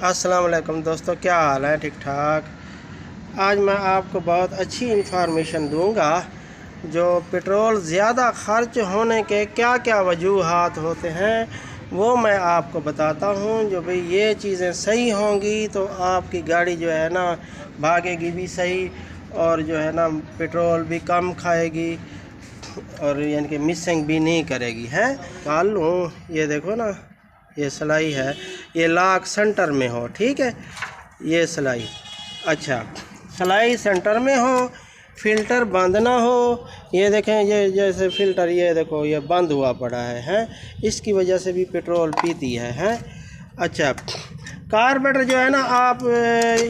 अस्सलाम वालेकुम दोस्तों, क्या हाल है? ठीक ठाक। आज मैं आपको बहुत अच्छी इन्फॉर्मेशन दूंगा जो पेट्रोल ज़्यादा खर्च होने के क्या क्या वजूहात होते हैं वो मैं आपको बताता हूँ। जो भाई ये चीज़ें सही होंगी तो आपकी गाड़ी जो है ना भागेगी भी सही और जो है ना पेट्रोल भी कम खाएगी और यानी कि मिसिंग भी नहीं करेगी। है काल लूँ, ये देखो ना, ये सिलाई है, ये लॉक सेंटर में हो, ठीक है, ये सिलाई। अच्छा, सिलाई सेंटर में हो, फ़िल्टर बंद ना हो। ये देखें, ये जैसे फ़िल्टर ये देखो ये बंद हुआ पड़ा है, इसकी वजह से भी पेट्रोल पीती है। अच्छा, कार्बोरेटर जो है ना, आप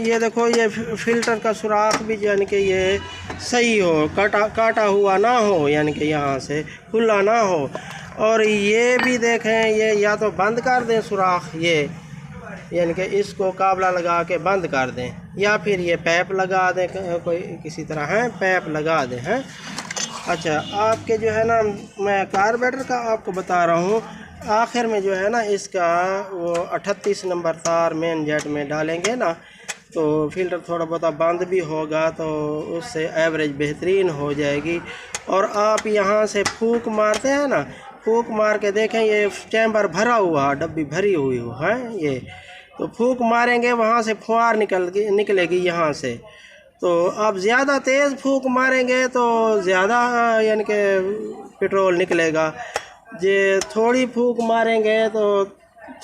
ये देखो ये फ़िल्टर का सुराख भी यानी कि ये सही हो, काटा हुआ ना हो, यानी कि यहाँ से खुला ना हो। और ये भी देखें, ये या तो बंद कर दें सुराख, ये यानी कि इसको काबला लगा के बंद कर दें, या फिर ये पैप लगा दें, कोई किसी तरह है पैप लगा दें। हैं अच्छा, आपके जो है ना, मैं कार्बोरेटर का आपको बता रहा हूँ। आखिर में जो है ना इसका वो 38 नंबर तार मेन जेट में डालेंगे ना तो फ़िल्टर थोड़ा बहुत बंद भी होगा, तो उससे एवरेज बेहतरीन हो जाएगी। और आप यहाँ से फूंक मारते हैं ना, फूंक मार के देखें, ये चैम्बर भरा हुआ, डब्बी भरी हुई है ये, तो फूंक मारेंगे वहाँ से फुहार निकलेगी यहाँ से। तो आप ज़्यादा तेज़ फूंक मारेंगे तो ज़्यादा यानी कि पेट्रोल निकलेगा, जे थोड़ी फूंक मारेंगे तो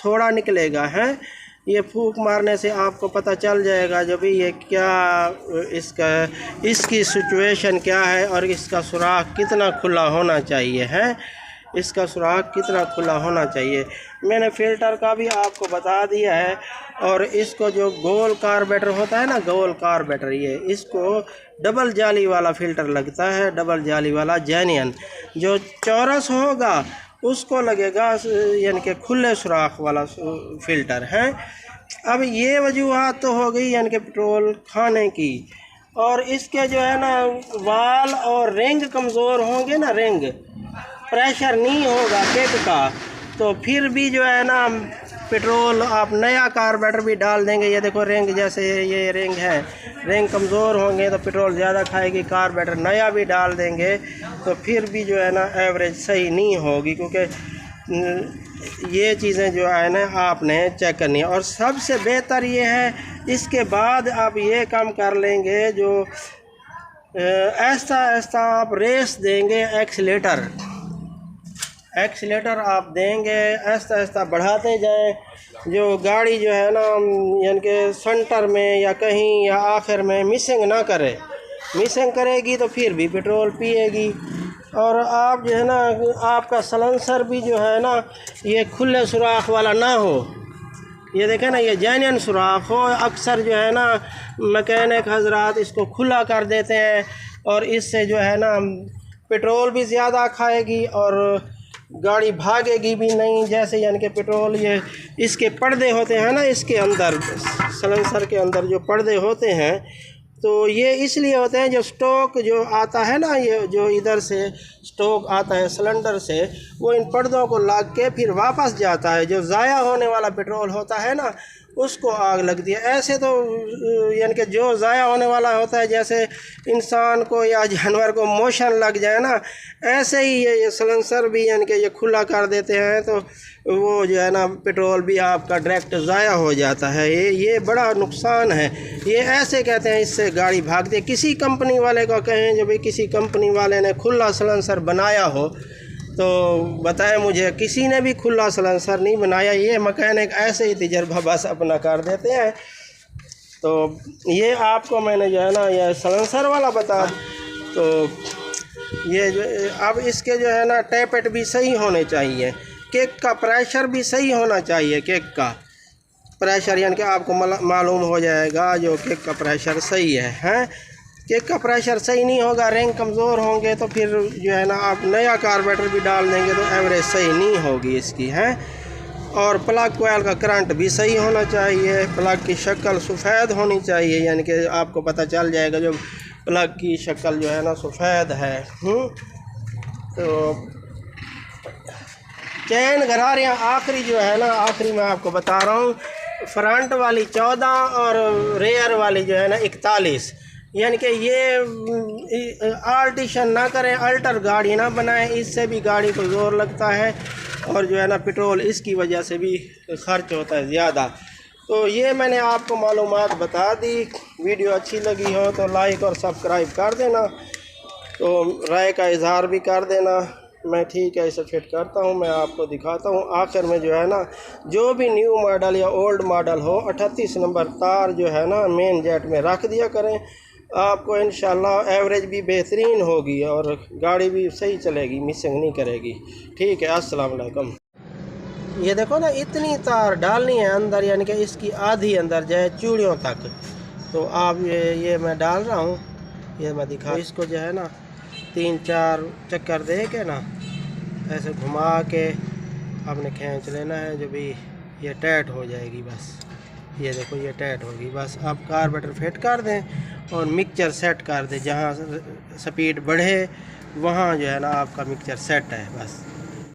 थोड़ा निकलेगा। है ये फूंक मारने से आपको पता चल जाएगा जो भी ये क्या इसकी सिचुएशन क्या है और इसका सुराख कितना खुला होना चाहिए। है इसका सुराख कितना खुला होना चाहिए। मैंने फ़िल्टर का भी आपको बता दिया है। और इसको जो गोल कार्बोरेटर होता है ना, गोल कार्बोरेटर, ये इसको डबल जाली वाला फ़िल्टर लगता है, डबल जाली वाला जेन्युइन। जो चौरस होगा उसको लगेगा यानी कि खुले सुराख वाला फ़िल्टर है। अब ये वजूहात तो हो गई यानी कि पेट्रोल खाने की। और इसके जो है ना वाल और रिंग कमज़ोर होंगे ना, रिंग प्रेशर नहीं होगा किक का, तो फिर भी जो है ना पेट्रोल आप नया कार्बोरेटर भी डाल देंगे। ये देखो रिंग, जैसे ये रिंग है, रिंग कमज़ोर होंगे तो पेट्रोल ज़्यादा खाएगी। कार्बोरेटर नया भी डाल देंगे तो फिर भी जो है ना एवरेज सही नहीं होगी, क्योंकि ये चीज़ें जो है ना आपने चेक करनी है। और सबसे बेहतर ये है, इसके बाद आप ये काम कर लेंगे, जो ऐसा ऐसा आप रेस देंगे, एक्सीलेटर आप देंगे, ऐसा ऐसा बढ़ाते जाएं जो गाड़ी जो है ना यानी कि सेंटर में या कहीं या आखिर में मिसिंग ना करे। मिसिंग करेगी तो फिर भी पेट्रोल पिएगी। और आप जो है ना, आपका सलेंसर भी जो है ना ये खुले सुराख वाला ना हो, ये देखें ना, ये जेन्युइन सुराख हो। अक्सर जो है ना मैकेनिक हजरात इसको खुला कर देते हैं और इससे जो है ना पेट्रोल भी ज़्यादा खाएगी और गाड़ी भागेगी भी नहीं। जैसे यानी कि पेट्रोल, ये इसके पर्दे होते हैं ना, इसके अंदर सलेंसर के अंदर जो पर्दे होते हैं, तो ये इसलिए होते हैं, जो स्टॉक जो आता है ना, ये जो इधर से स्टॉक आता है सिलेंडर से, वो इन पर्दों को लग के फिर वापस जाता है। जो ज़ाया होने वाला पेट्रोल होता है ना उसको आग लगती है। ऐसे तो यानी कि जो ज़ाया होने वाला होता है, जैसे इंसान को या जानवर को मोशन लग जाए ना, ऐसे ही ये सलेंसर भी यानी कि ये खुला कर देते हैं, तो वो जो है ना पेट्रोल भी आपका डायरेक्ट ज़ाया हो जाता है। ये बड़ा नुकसान है। ये ऐसे कहते हैं इससे गाड़ी भागती है। किसी कंपनी वाले को कहें, जो भी किसी कंपनी वाले ने खुला सलेंसर बनाया हो तो बताएं मुझे। किसी ने भी खुला सलेंसर नहीं बनाया, ये मैकेनिक ऐसे ही तजर्बा बस अपना कर देते हैं। तो ये आपको मैंने जो है ना ये सलेंसर वाला बता, तो ये जो अब इसके जो है ना टैपेट भी सही होने चाहिए, केक का प्रेशर भी सही होना चाहिए। केक का प्रेशर यानी कि आपको मालूम हो जाएगा जो केक का प्रेशर सही है। केक का प्रेशर सही नहीं होगा, रिंग कमज़ोर होंगे, तो फिर जो है ना आप नया कार्बोरेटर भी डाल देंगे तो एवरेज सही नहीं होगी इसकी। है और प्लग कोयल का करंट भी सही होना चाहिए। प्लग की शक्ल सफ़ेद होनी चाहिए, यानी कि आपको पता चल जाएगा जो प्लग की शक्ल जो है ना सफ़ेद है। तो चैन गरारियाँ आखिरी जो है ना, आखिरी मैं आपको बता रहा हूँ, फ्रंट वाली 14 और रेयर वाली जो है ना 41। यानी कि ये आल्टेशन ना करें, अल्टर गाड़ी ना बनाएं, इससे भी गाड़ी को ज़ोर लगता है और जो है ना पेट्रोल इसकी वजह से भी खर्च होता है ज़्यादा। तो ये मैंने आपको मालूमात बता दी। वीडियो अच्छी लगी हो तो लाइक और सब्सक्राइब कर देना, तो राय का इजहार भी कर देना। मैं ठीक है इसे फिट करता हूँ, मैं आपको दिखाता हूँ। आखिर में जो है ना जो भी न्यू मॉडल या ओल्ड मॉडल हो 38 नंबर तार जो है ना मेन जेट में रख दिया करें, आपको इंशाल्लाह एवरेज भी बेहतरीन होगी और गाड़ी भी सही चलेगी, मिसिंग नहीं करेगी। ठीक है, अस्सलाम वालेकुम। ये देखो ना इतनी तार डालनी है अंदर, यानी कि इसकी आधी अंदर जाए चूड़ियों तक। तो आप ये मैं डाल रहा हूँ, ये मैं दिखा। इसको जो है ना 3-4 चक्कर दे के ना ऐसे घुमा के आपने खींच लेना है, जो भी ये टाइट हो जाएगी बस। ये देखो ये टाइट होगी बस। आप कार्बोरेटर फिट कर दें और मिक्सचर सेट कर दें, जहाँ स्पीड बढ़े वहाँ जो है ना आपका मिक्सचर सेट है बस।